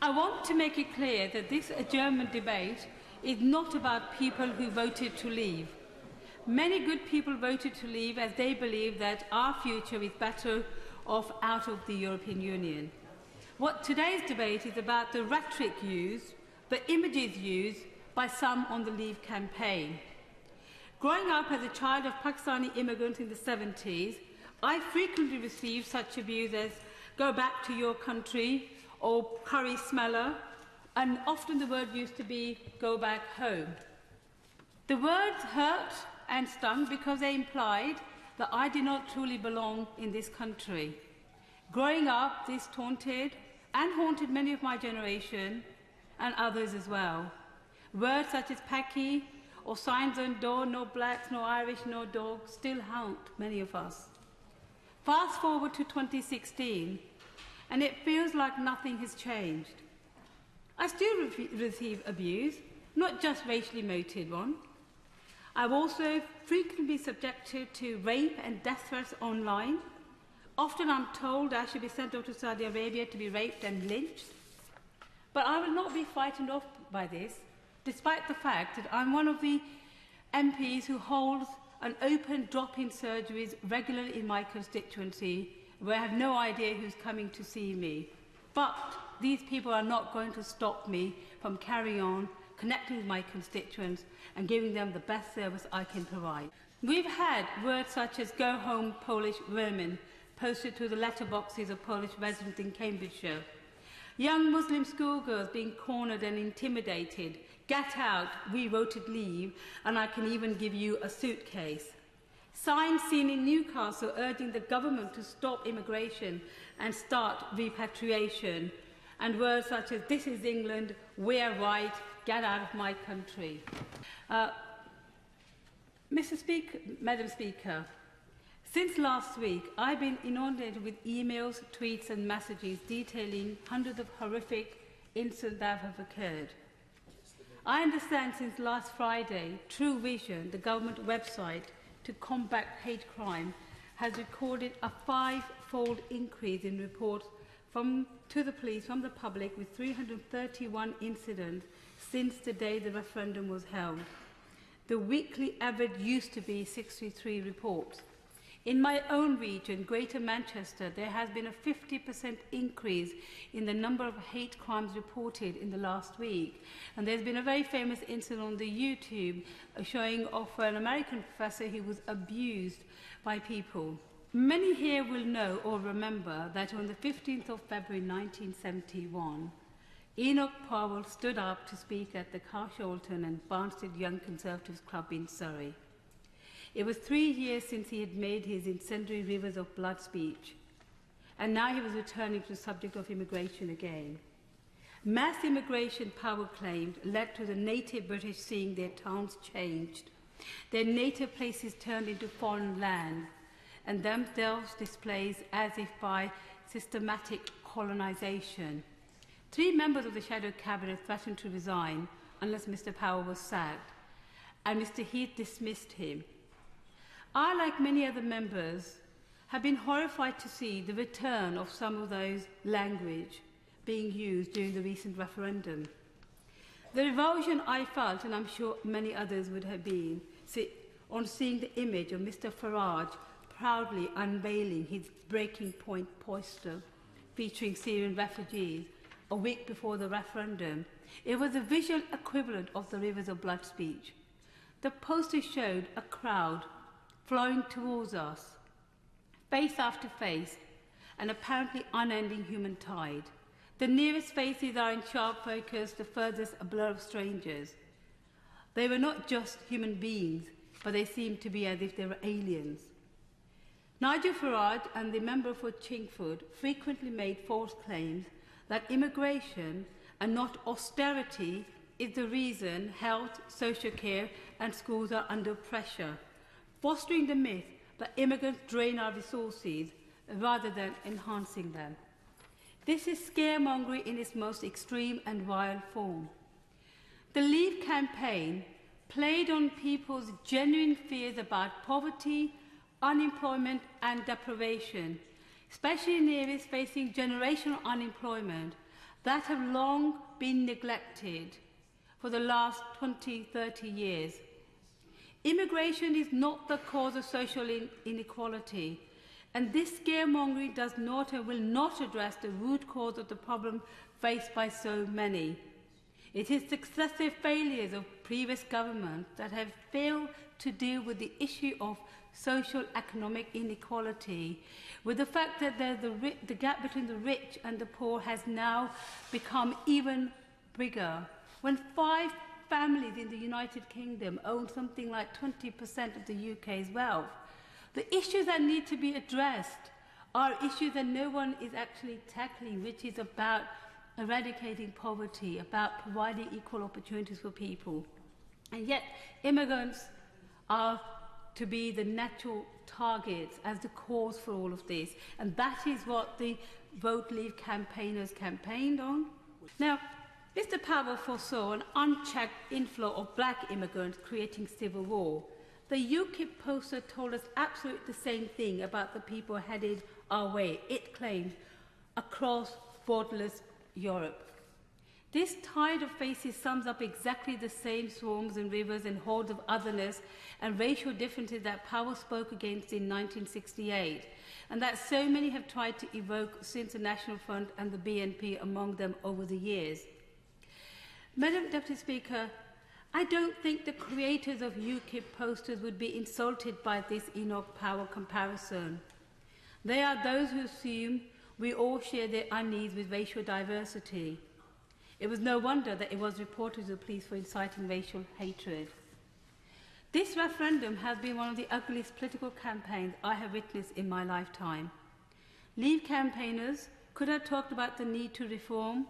I want to make it clear that this adjournment debate is not about people who voted to leave. Many good people voted to leave as they believe that our future is better off out of the European Union. What today's debate is about the rhetoric used, the images used by some on the Leave campaign. Growing up as a child of Pakistani immigrants in the 70s, I frequently received such abuse as "go back to your country" or "curry smeller," and often the word used to be "go back home." The words hurt and stung because they implied that I did not truly belong in this country. Growing up, this taunted and haunted many of my generation and others as well. Words such as "packy" or "signs on door, no blacks, no Irish, no dogs" still haunt many of us. Fast forward to 2016, and it feels like nothing has changed. I still receive abuse, not just racially motivated one. I've also frequently been subjected to rape and death threats online. Often I'm told I should be sent off to Saudi Arabia to be raped and lynched. But I will not be frightened off by this, despite the fact that I'm one of the MPs who holds an open drop-in surgeries regularly in my constituency, where I have no idea who's coming to see me. But these people are not going to stop me from carrying on, connecting with my constituents and giving them the best service I can provide. We've had words such as "go home Polish vermin" posted to the letterboxes of Polish residents in Cambridgeshire. Young Muslim schoolgirls being cornered and intimidated. "Get out, we voted leave, and I can even give you a suitcase." Signs seen in Newcastle urging the government to stop immigration and start repatriation. And words such as "this is England, we're right, get out of my country." Madam Speaker, since last week, I've been inundated with emails, tweets and messages detailing hundreds of horrific incidents that have occurred. I understand since last Friday, True Vision, the government website to combat hate crime, has recorded a 5-fold increase in reports to the police from the public, with 331 incidents since the day the referendum was held. The weekly average used to be 63 reports. In my own region, Greater Manchester, there has been a 50% increase in the number of hate crimes reported in the last week. And there's been a very famous incident on the YouTube showing of an American professor who was abused by people. Many here will know or remember that on the 15th of February 1971, Enoch Powell stood up to speak at the Carshalton and Barnstead Young Conservatives Club in Surrey. It was 3 years since he had made his incendiary Rivers of Blood speech, and now he was returning to the subject of immigration again. Mass immigration, Powell claimed, led to the native British seeing their towns changed, their native places turned into foreign land, and themselves displaced as if by systematic colonisation. 3 members of the shadow cabinet threatened to resign unless Mr. Powell was sacked, and Mr. Heath dismissed him. I, like many other members, have been horrified to see the return of some of those language being used during the recent referendum. The revulsion I felt, and I'm sure many others would have been, on seeing the image of Mr. Farage proudly unveiling his breaking point poster featuring Syrian refugees a week before the referendum. It was a visual equivalent of the Rivers of Blood speech. The poster showed a crowd flowing towards us, face after face, an apparently unending human tide. The nearest faces are in sharp focus, the furthest a blur of strangers. They were not just human beings, but they seemed to be as if they were aliens. Nigel Farage and the member for Chingford frequently made false claims that immigration and not austerity is the reason health, social care and schools are under pressure, fostering the myth that immigrants drain our resources rather than enhancing them. This is scaremongering in its most extreme and vile form. The Leave campaign played on people's genuine fears about poverty, unemployment and deprivation, especially in areas facing generational unemployment, that have long been neglected for the last 20, 30 years. Immigration is not the cause of social inequality, and this scaremongering does not and will not address the root cause of the problem faced by so many. It is successive failures of previous governments that have failed to deal with the issue of social economic inequality, with the fact that the gap between the rich and the poor has now become even bigger. When 5 families in the United Kingdom own something like 20% of the UK's wealth, the issues that need to be addressed are issues that no one is actually tackling, which is about eradicating poverty, about providing equal opportunities for people. And yet, immigrants are to be the natural targets as the cause for all of this. And that is what the Vote Leave campaigners campaigned on. Now, Mr. Power foresaw an unchecked inflow of black immigrants creating civil war. The UKIP poster told us absolutely the same thing about the people headed our way, it claimed, across borderless Europe. This tide of faces sums up exactly the same swarms and rivers and hordes of otherness and racial differences that Power spoke against in 1968, and that so many have tried to evoke since the National Front and the BNP among them over the years. Madam Deputy Speaker, I don't think the creators of UKIP posters would be insulted by this Enoch Power comparison. They are those who assume we all share their unease with racial diversity. It was no wonder that it was reported to the police for inciting racial hatred. This referendum has been one of the ugliest political campaigns I have witnessed in my lifetime. Leave campaigners could have talked about the need to reform,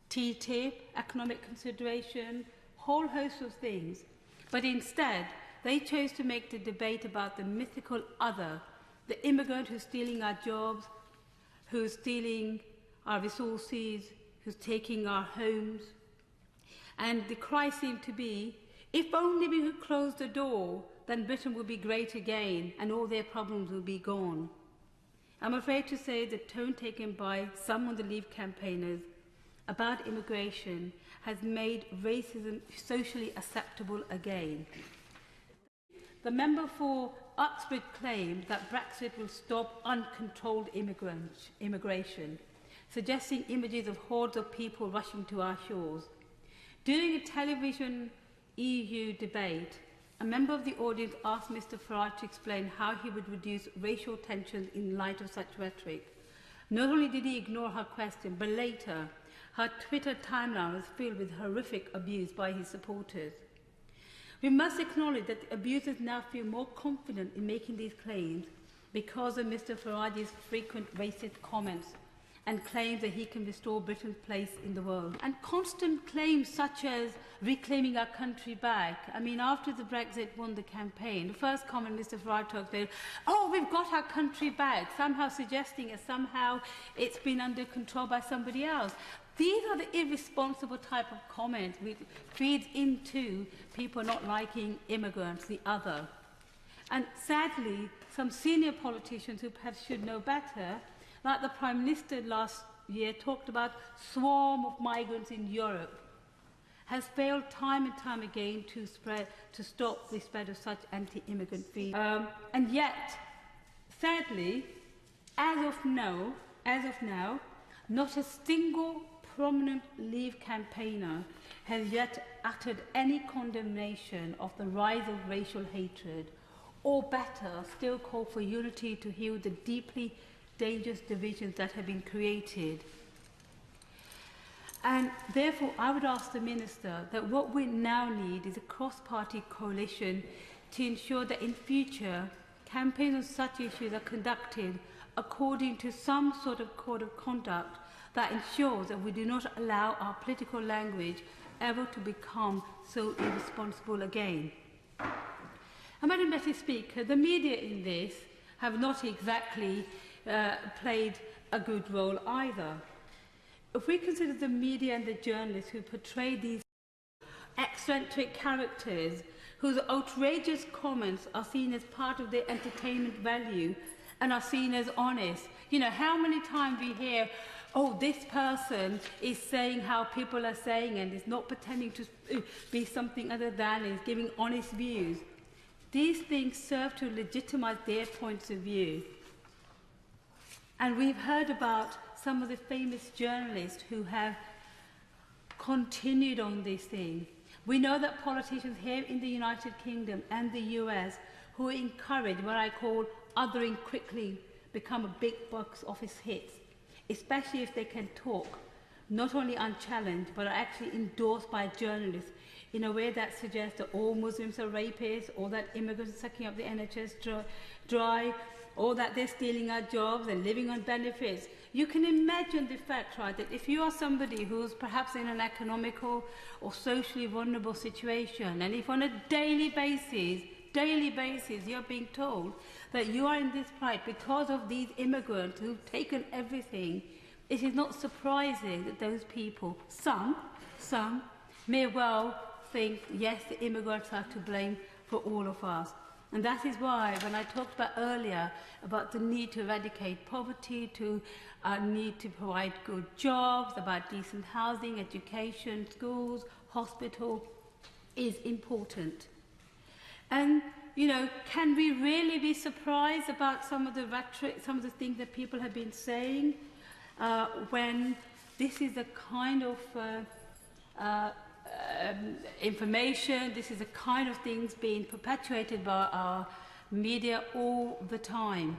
TTIP, economic consideration, whole host of things, but instead they chose to make the debate about the mythical other, the immigrant who's stealing our jobs, who's stealing our resources, who's taking our homes. And the cry seemed to be, if only we could close the door, then Britain would be great again and all their problems will be gone. I'm afraid to say the tone taken by some of the Leave campaigners about immigration has made racism socially acceptable again. The member for Uxbridge claimed that Brexit will stop uncontrolled immigration, suggesting images of hordes of people rushing to our shores. During a television EU debate, a member of the audience asked Mr. Farage to explain how he would reduce racial tensions in light of such rhetoric. Not only did he ignore her question, but later, her Twitter timeline was filled with horrific abuse by his supporters. We must acknowledge that the abusers now feel more confident in making these claims because of Mr. Farage's frequent racist comments and claims that he can restore Britain's place in the world. And constant claims such as reclaiming our country back. I mean, after the Brexit won the campaign, the first comment Mr. Farage talked about, oh, we've got our country back, somehow suggesting that somehow it's been under control by somebody else. These are the irresponsible type of comments which feeds into people not liking immigrants, the other. And sadly, some senior politicians who perhaps should know better, like the Prime Minister last year talked about swarm of migrants in Europe, has failed time and time again to stop the spread of such anti-immigrant feelings. And yet, sadly, as of now, not a single prominent Leave campaigner has yet uttered any condemnation of the rise of racial hatred, or better, still call for unity to heal the deeply dangerous divisions that have been created. And therefore, I would ask the Minister that what we now need is a cross-party coalition to ensure that in future, campaigns on such issues are conducted according to some sort of code of conduct that ensures that we do not allow our political language ever to become so irresponsible again. And Madam Deputy Speaker, the media in this have not exactly played a good role either. If we consider the media and the journalists who portray these eccentric characters whose outrageous comments are seen as part of their entertainment value and are seen as honest. You know, how many times we hear, oh, this person is saying how people are saying and is not pretending to be something other than, is giving honest views. These things serve to legitimize their points of view. And we've heard about some of the famous journalists who have continued on this thing. We know that politicians here in the United Kingdom and the US who encourage what I call othering quickly become a big box office hits, especially if they can talk, not only unchallenged, but are actually endorsed by journalists in a way that suggests that all Muslims are rapists, or that immigrants are sucking up the NHS dry, or that they're stealing our jobs and living on benefits. You can imagine the fact, right, that if you are somebody who's perhaps in an economical or socially vulnerable situation, and if on a daily basis, you're being told that you are in this plight because of these immigrants who've taken everything, it is not surprising that those people, some may well think, yes, the immigrants are to blame for all of us. And that is why, when I talked about earlier about the need to eradicate poverty, to need to provide good jobs, about decent housing, education, schools, hospital, is important. And, you know, can we really be surprised about some of the rhetoric, some of the things that people have been saying when this is the kind of information, this is the kind of things being perpetuated by our media all the time?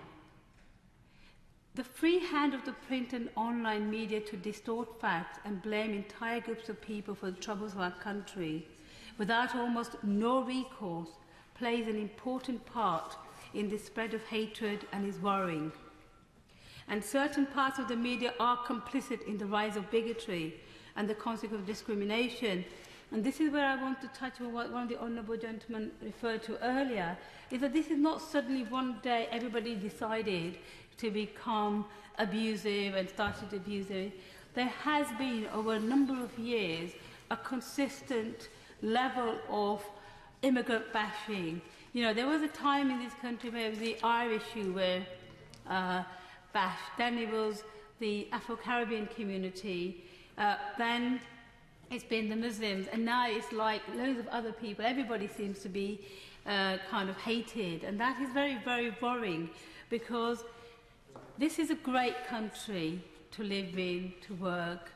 The free hand of the print and online media to distort facts and blame entire groups of people for the troubles of our country without almost no recourse plays an important part in the spread of hatred and is worrying. And certain parts of the media are complicit in the rise of bigotry and the consequence of discrimination. And this is where I want to touch on what one of the honourable gentlemen referred to earlier, is that this is not suddenly one day everybody decided to become abusive and started abusing. There has been, over a number of years, a consistent level of immigrant bashing. You know, there was a time in this country where it was the Irish who were bashed, then it was the Afro-Caribbean community, then it's been the Muslims, and now it's like loads of other people. Everybody seems to be kind of hated, and that is very, very worrying, because this is a great country to live in, to work,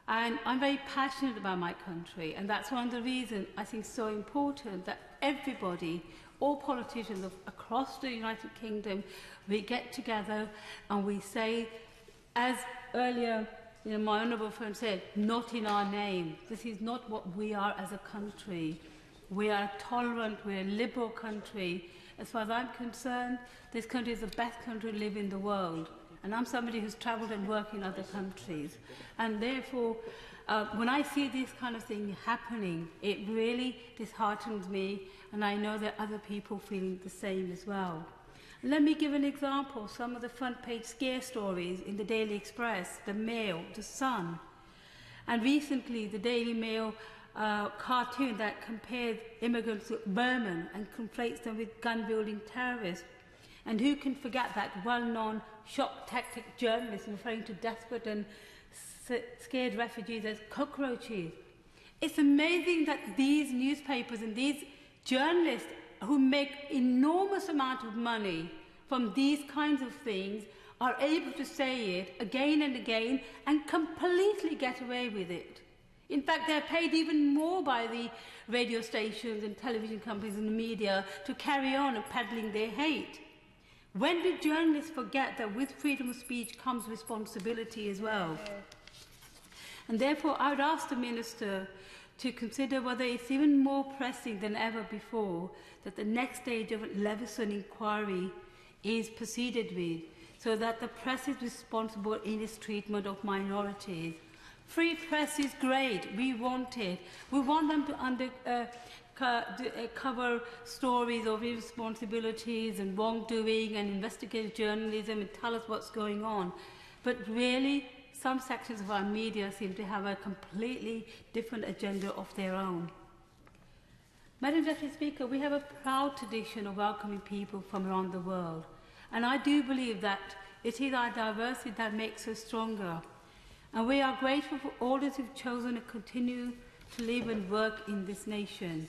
and I'm very passionate about my country, and that's one of the reasons I think it's so important that everybody, all politicians across the United Kingdom, we get together and we say, as earlier, you know, my honourable friend said, not in our name. This is not what we are as a country. We are tolerant, we're a liberal country. As far as I'm concerned, this country is the best country to live in the world. And I'm somebody who's travelled and worked in other countries. And therefore, when I see this kind of thing happening, it really disheartens me, and I know that other people feel the same as well. Let me give an example of some of the front page scare stories in the Daily Express, the Mail, the Sun. And recently, the Daily Mail cartoon that compares immigrants with vermin and conflates them with gun-wielding terrorists. And who can forget that well-known shock tactic journalist referring to desperate and scared refugees as cockroaches? It's amazing that these newspapers and these journalists who make enormous amount of money from these kinds of things are able to say it again and again and completely get away with it. In fact, they're paid even more by the radio stations and television companies and the media to carry on peddling their hate. When do journalists forget that with freedom of speech comes responsibility as well? And therefore, I would ask the Minister to consider whether it's even more pressing than ever before that the next stage of a Leveson inquiry is proceeded with, so that the press is responsible in its treatment of minorities. Free press is great. We want it. We want them to cover stories of irresponsibilities and wrongdoing and investigative journalism and tell us what's going on. But really, some sections of our media seem to have a completely different agenda of their own. Madam Deputy Speaker, we have a proud tradition of welcoming people from around the world. And I do believe that it is our diversity that makes us stronger. And we are grateful for all those who've chosen to continue to live and work in this nation.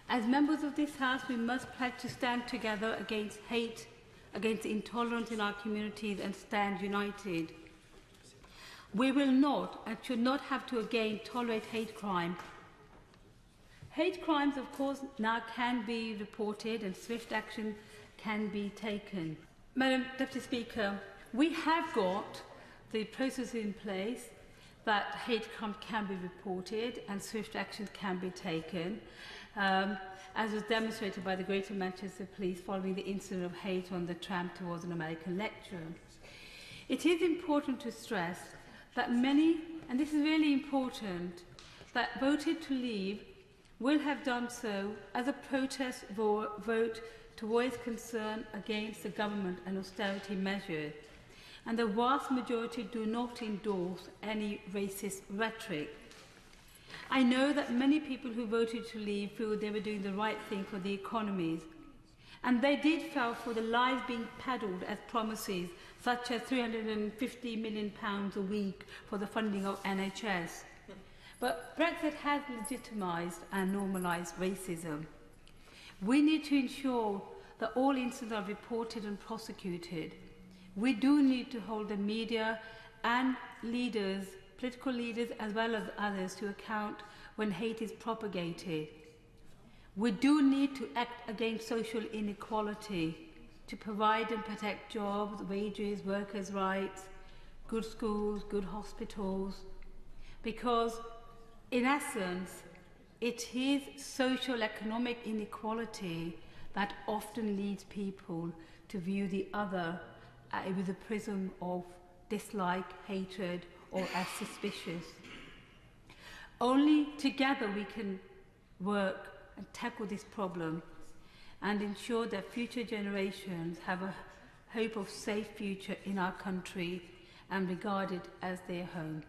As members of this House, we must pledge to stand together against hate, against intolerance in our communities, and stand united. We will not and should not have to again tolerate hate crime. Hate crimes, of course, now can be reported and swift action can be taken. Madam Deputy Speaker, we have got the process in place that hate crime can be reported and swift action can be taken, as was demonstrated by the Greater Manchester Police following the incident of hate on the tram towards an American lecturer. It is important to stress that many, and this is really important, that voted to leave will have done so as a protest vote to voice concern against the government and austerity measures, and the vast majority do not endorse any racist rhetoric. I know that many people who voted to leave feel they were doing the right thing for the economies, and they did fell for the lies being peddled as promises, such as £350 million a week for the funding of NHS. But Brexit has legitimised and normalised racism. We need to ensure that all incidents are reported and prosecuted. We do need to hold the media and leaders, political leaders as well as others, to account when hate is propagated. We do need to act against social inequality, to provide and protect jobs, wages, workers' rights, good schools, good hospitals, because in essence, it is social economic inequality that often leads people to view the other with a prism of dislike, hatred, or as suspicious. Only together we can work and tackle this problem and ensure that future generations have a hope of safe future in our country and regard it as their home.